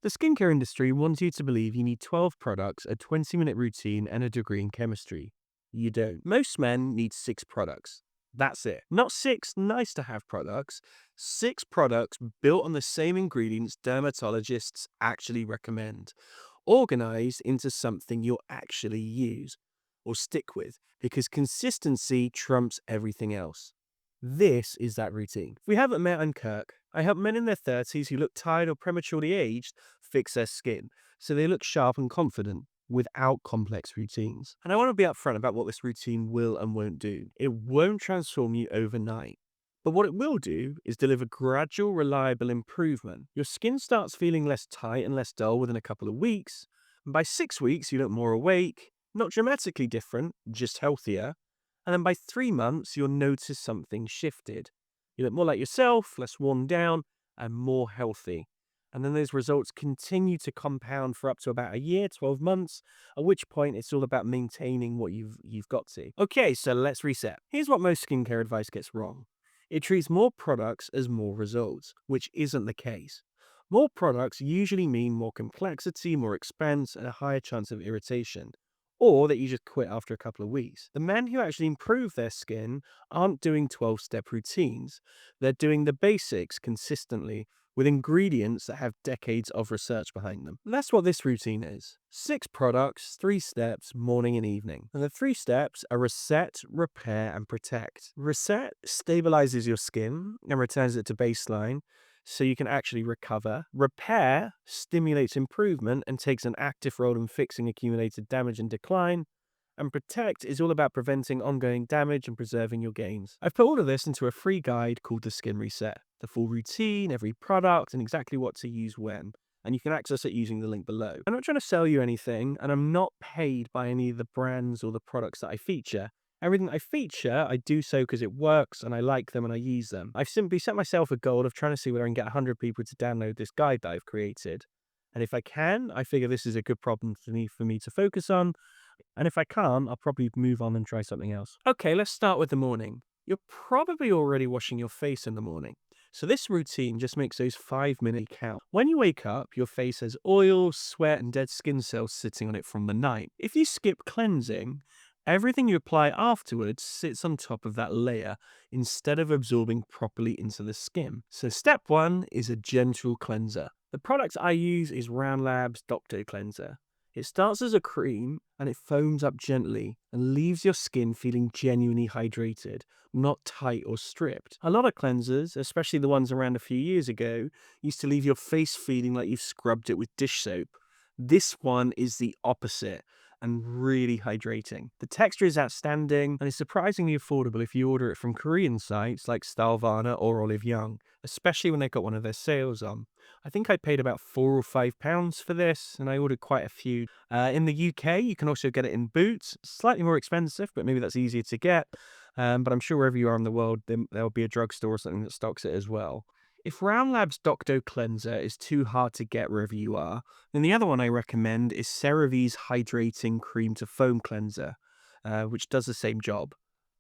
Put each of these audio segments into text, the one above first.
The skincare industry wants you to believe you need 12 products, a 20-minute routine, and a degree in chemistry. You don't. Most men need 6 products. That's it. Not 6 nice-to-have products, 6 products built on the same ingredients dermatologists actually recommend, organized into something you'll actually use or stick with, because consistency trumps everything else. This is that routine. If we haven't met, I'm Kirk. I help men in their 30s who look tired or prematurely aged fix their skin so they look sharp and confident without complex routines. And I want to be upfront about what this routine will and won't do. It won't transform you overnight. But what it will do is deliver gradual, reliable improvement. Your skin starts feeling less tight and less dull within a couple of weeks. And by 6 weeks, you look more awake, not dramatically different, just healthier. And then by 3 months, you'll notice something shifted. You look more like yourself, less worn down, and more healthy. And then those results continue to compound for up to about a year, 12 months, at which point it's all about maintaining what you've got to. Okay, so let's reset. Here's what most skincare advice gets wrong. It treats more products as more results, which isn't the case. More products usually mean more complexity, more expense, and a higher chance of irritation, or that you just quit after a couple of weeks. The men who actually improve their skin aren't doing 12-step routines. They're doing the basics consistently with ingredients that have decades of research behind them. And that's what this routine is. 6 products, 3 steps, morning and evening. And the 3 steps are reset, repair, and protect. Reset stabilizes your skin and returns it to baseline so you can actually recover. Repair stimulates improvement and takes an active role in fixing accumulated damage and decline. And protect is all about preventing ongoing damage and preserving your gains. I've put all of this into a free guide called The Skin Reset. The full routine, every product, and exactly what to use when. And you can access it using the link below. I'm not trying to sell you anything, and I'm not paid by any of the brands or the products that I feature. Everything I feature, I do so because it works and I like them and I use them. I've simply set myself a goal of trying to see whether I can get 100 people to download this guide that I've created. And if I can, I figure this is a good problem for me to focus on. And if I can't, I'll probably move on and try something else. Okay, let's start with the morning. You're probably already washing your face in the morning. So this routine just makes those 5 minutes count. When you wake up, your face has oil, sweat, and dead skin cells sitting on it from the night. If you skip cleansing, everything you apply afterwards sits on top of that layer instead of absorbing properly into the skin. So step 1 is a gentle cleanser. The product I use is Round Labs Docto Cleanser. It starts as a cream and it foams up gently and leaves your skin feeling genuinely hydrated, not tight or stripped. A lot of cleansers, especially the ones around a few years ago, used to leave your face feeling like you've scrubbed it with dish soap. This one is the opposite and really hydrating. The texture is outstanding and is surprisingly affordable if you order it from Korean sites like Stylevana or Olive Young, especially when they've got one of their sales on. I think I paid about £4 or £5 for this, and I ordered quite a few. In the UK, you can also get it in Boots. Slightly more expensive, but maybe that's easier to get. But I'm sure wherever you are in the world, there'll be a drugstore or something that stocks it as well. If Round Labs Docto Cleanser is too hard to get wherever you are, then the other one I recommend is CeraVe's Hydrating Cream to Foam Cleanser, which does the same job.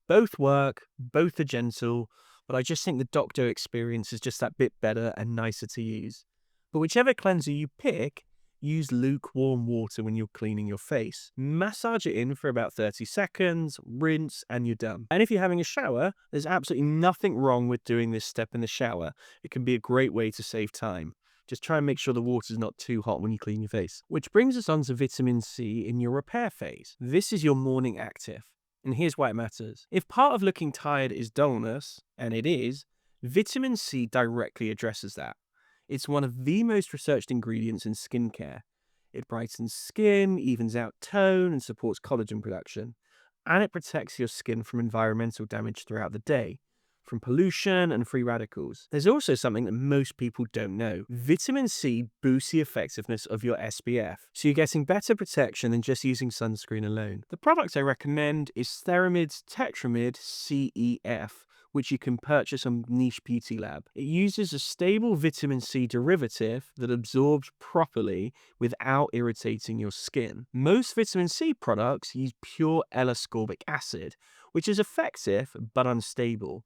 Both work, both are gentle, but I just think the Docto experience is just that bit better and nicer to use. But whichever cleanser you pick, use lukewarm water when you're cleaning your face. Massage it in for about 30 seconds, rinse, and you're done. And if you're having a shower, there's absolutely nothing wrong with doing this step in the shower. It can be a great way to save time. Just try and make sure the water's not too hot when you clean your face. Which brings us on to vitamin C in your repair phase. This is your morning active. And here's why it matters. If part of looking tired is dullness, and it is, vitamin C directly addresses that. It's one of the most researched ingredients in skincare. It brightens skin, evens out tone, and supports collagen production. And it protects your skin from environmental damage throughout the day, from pollution and free radicals. There's also something that most people don't know. Vitamin C boosts the effectiveness of your SPF, so you're getting better protection than just using sunscreen alone. The product I recommend is Theramid's Tetramid CEF, which you can purchase on Niche Beauty Lab. It uses a stable vitamin C derivative that absorbs properly without irritating your skin. Most vitamin C products use pure L-ascorbic acid, which is effective but unstable.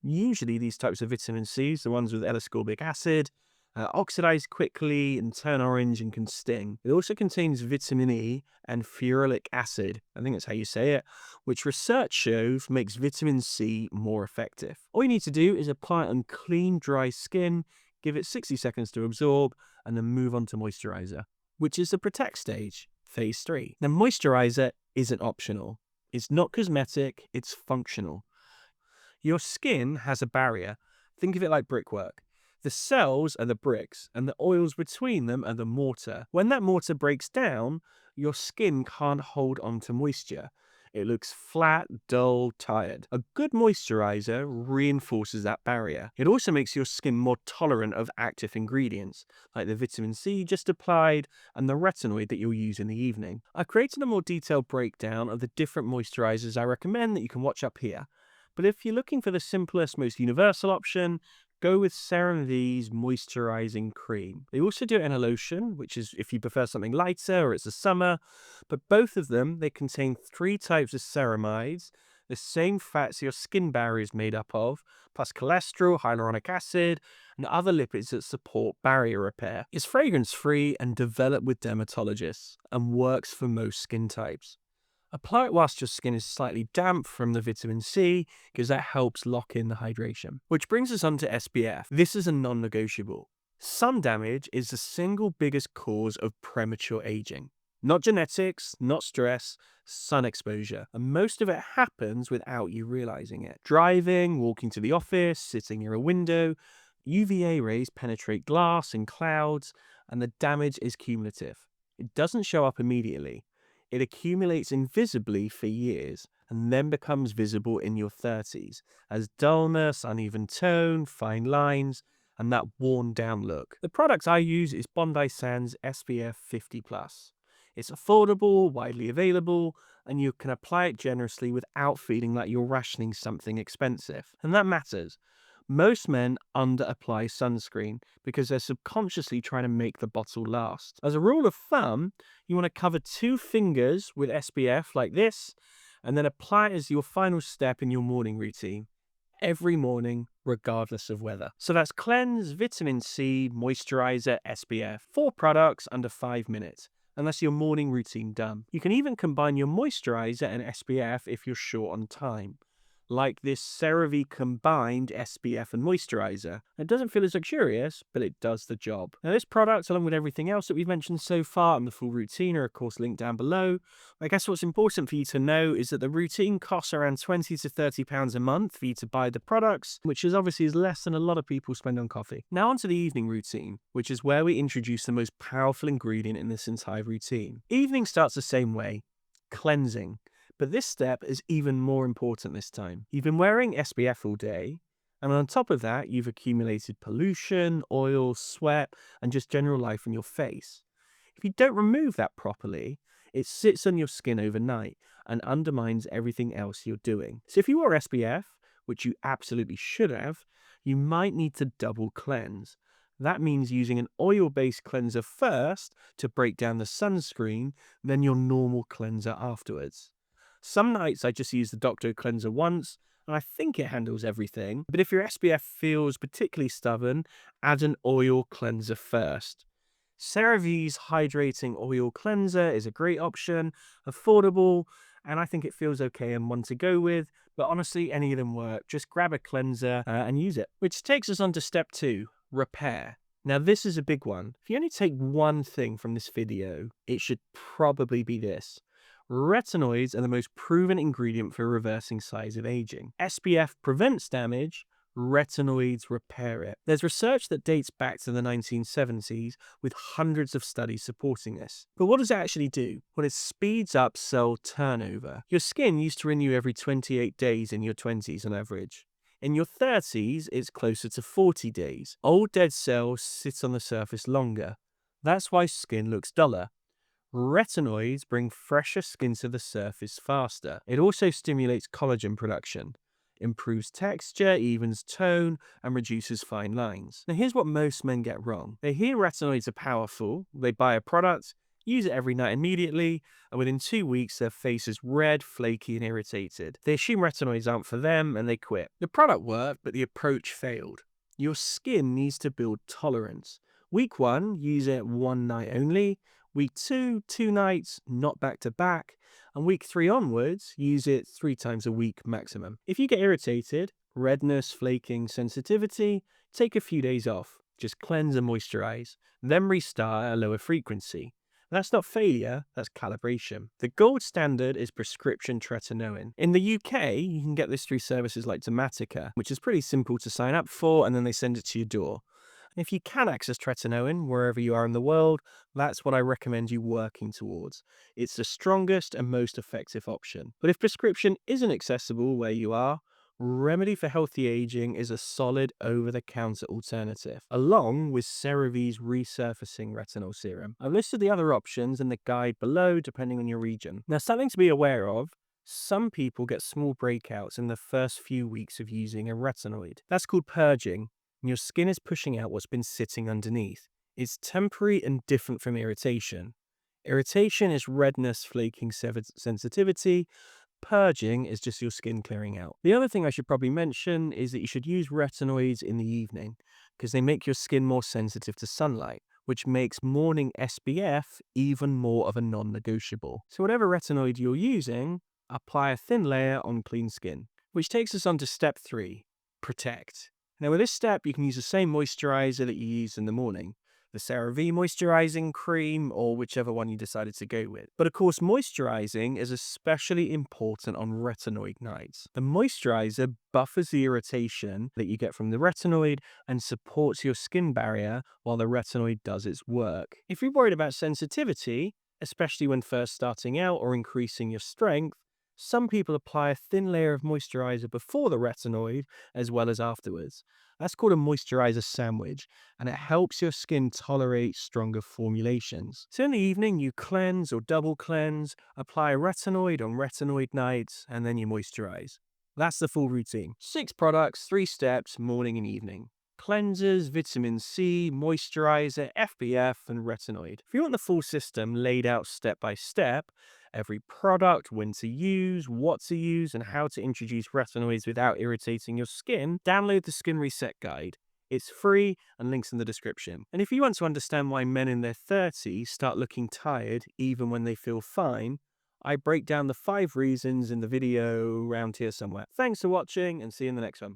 Usually these types of vitamin Cs, the ones with L-ascorbic acid, oxidize quickly and turn orange and can sting. It also contains vitamin E and ferulic acid, I think that's how you say it, which research shows makes vitamin C more effective. All you need to do is apply it on clean, dry skin, give it 60 seconds to absorb, and then move on to moisturizer, which is the protect stage, phase 3. Now, moisturizer isn't optional. It's not cosmetic, it's functional. Your skin has a barrier. Think of it like brickwork. The cells are the bricks, and the oils between them are the mortar. When that mortar breaks down, your skin can't hold on to moisture. It looks flat, dull, tired. A good moisturizer reinforces that barrier. It also makes your skin more tolerant of active ingredients, like the vitamin C just applied and the retinoid that you'll use in the evening. I've created a more detailed breakdown of the different moisturizers I recommend that you can watch up here. But if you're looking for the simplest, most universal option, go with CeraVe's moisturizing cream. They also do it in a lotion, which is if you prefer something lighter or it's the summer. But both of them, they contain 3 types of ceramides, the same fats your skin barrier is made up of, plus cholesterol, hyaluronic acid, and other lipids that support barrier repair. It's fragrance-free and developed with dermatologists and works for most skin types. Apply it whilst your skin is slightly damp from the vitamin C, because that helps lock in the hydration. Which brings us on to SPF. This is a non-negotiable. Sun damage is the single biggest cause of premature aging. Not genetics, not stress, sun exposure. And most of it happens without you realizing it. Driving, walking to the office, sitting near a window, UVA rays penetrate glass and clouds, and the damage is cumulative. It doesn't show up immediately. It accumulates invisibly for years and then becomes visible in your 30s as dullness, uneven tone, fine lines, and that worn down look. The product I use is Bondi Sands SPF 50+. It's affordable, widely available, and you can apply it generously without feeling like you're rationing something expensive. And that matters. Most men under-apply sunscreen because they're subconsciously trying to make the bottle last. As a rule of thumb, you want to cover 2 fingers with SPF like this, and then apply it as your final step in your morning routine. Every morning, regardless of weather. So that's cleanse, vitamin C, moisturizer, SPF. 4 products under 5 minutes. And that's your morning routine done. You can even combine your moisturizer and SPF if you're short on time, like this CeraVe combined SPF and moisturizer. It doesn't feel as luxurious, but it does the job. Now this product, along with everything else that we've mentioned so far and the full routine are of course linked down below. I guess what's important for you to know is that the routine costs around £20 to £30 a month for you to buy the products, which is obviously less than a lot of people spend on coffee. Now onto the evening routine, which is where we introduce the most powerful ingredient in this entire routine. Evening starts the same way, cleansing. But this step is even more important this time. You've been wearing SPF all day, and on top of that, you've accumulated pollution, oil, sweat, and just general life on your face. If you don't remove that properly, it sits on your skin overnight and undermines everything else you're doing. So if you wore SPF, which you absolutely should have, you might need to double cleanse. That means using an oil-based cleanser first to break down the sunscreen, then your normal cleanser afterwards. Some nights I just use the Doctor Cleanser once, and I think it handles everything. But if your SPF feels particularly stubborn, add an oil cleanser first. CeraVe's Hydrating Oil Cleanser is a great option, affordable, and I think it feels okay and one to go with. But honestly, any of them work. Just grab a cleanser and use it. Which takes us on to step 2, repair. Now this is a big one. If you only take one thing from this video, it should probably be this. Retinoids are the most proven ingredient for reversing signs of aging. SPF prevents damage, retinoids repair it. There's research that dates back to the 1970s with hundreds of studies supporting this. But what does it actually do? Well, it speeds up cell turnover. Your skin used to renew every 28 days in your 20s on average. In your 30s, it's closer to 40 days. Old dead cells sit on the surface longer. That's why skin looks duller. Retinoids bring fresher skin to the surface faster. It also stimulates collagen production, improves texture, evens tone, and reduces fine lines. Now here's what most men get wrong. They hear retinoids are powerful, they buy a product, use it every night immediately, and within 2 weeks their face is red, flaky, and irritated. They assume retinoids aren't for them and they quit. The product worked, but the approach failed. Your skin needs to build tolerance. Week 1, use it one night only. Week 2, 2 nights, not back to back. And week 3 onwards, use it 3 times a week maximum. If you get irritated, redness, flaking, sensitivity, take a few days off. Just cleanse and moisturize, then restart at a lower frequency. That's not failure, that's calibration. The gold standard is prescription tretinoin. In the UK, you can get this through services like Dermatica, which is pretty simple to sign up for, and then they send it to your door. And if you can access tretinoin wherever you are in the world, that's what I recommend you working towards. It's the strongest and most effective option. But if prescription isn't accessible where you are, Remedy for Healthy Aging is a solid over-the-counter alternative, along with CeraVe's resurfacing retinol serum. I've listed the other options in the guide below depending on your region. Now, something to be aware of, some people get small breakouts in the first few weeks of using a retinoid. That's called purging, and your skin is pushing out what's been sitting underneath. It's temporary and different from irritation. Irritation is redness, flaking, sensitivity. Purging is just your skin clearing out. The other thing I should probably mention is that you should use retinoids in the evening because they make your skin more sensitive to sunlight, which makes morning SPF even more of a non-negotiable. So whatever retinoid you're using, apply a thin layer on clean skin, which takes us on to step 3, protect. Now with this step, you can use the same moisturizer that you use in the morning, the CeraVe moisturizing cream, or whichever one you decided to go with. But of course, moisturizing is especially important on retinoid nights. The moisturizer buffers the irritation that you get from the retinoid and supports your skin barrier while the retinoid does its work. If you're worried about sensitivity, especially when first starting out or increasing your strength, some people apply a thin layer of moisturizer before the retinoid as well as afterwards. That's called a moisturizer sandwich, and it helps your skin tolerate stronger formulations. So in the evening, you cleanse or double cleanse, apply retinoid on retinoid nights, and then you moisturize. That's the full routine. 6 products, 3 steps, morning and evening. Cleansers, vitamin C, moisturizer, FPF, and retinoid. If you want the full system laid out step by step, every product, when to use, what to use, and how to introduce retinoids without irritating your skin, download the Skin Reset Guide. It's free and links in the description. And if you want to understand why men in their 30s start looking tired even when they feel fine, I break down the 5 reasons in the video around here somewhere. Thanks for watching and see you in the next one.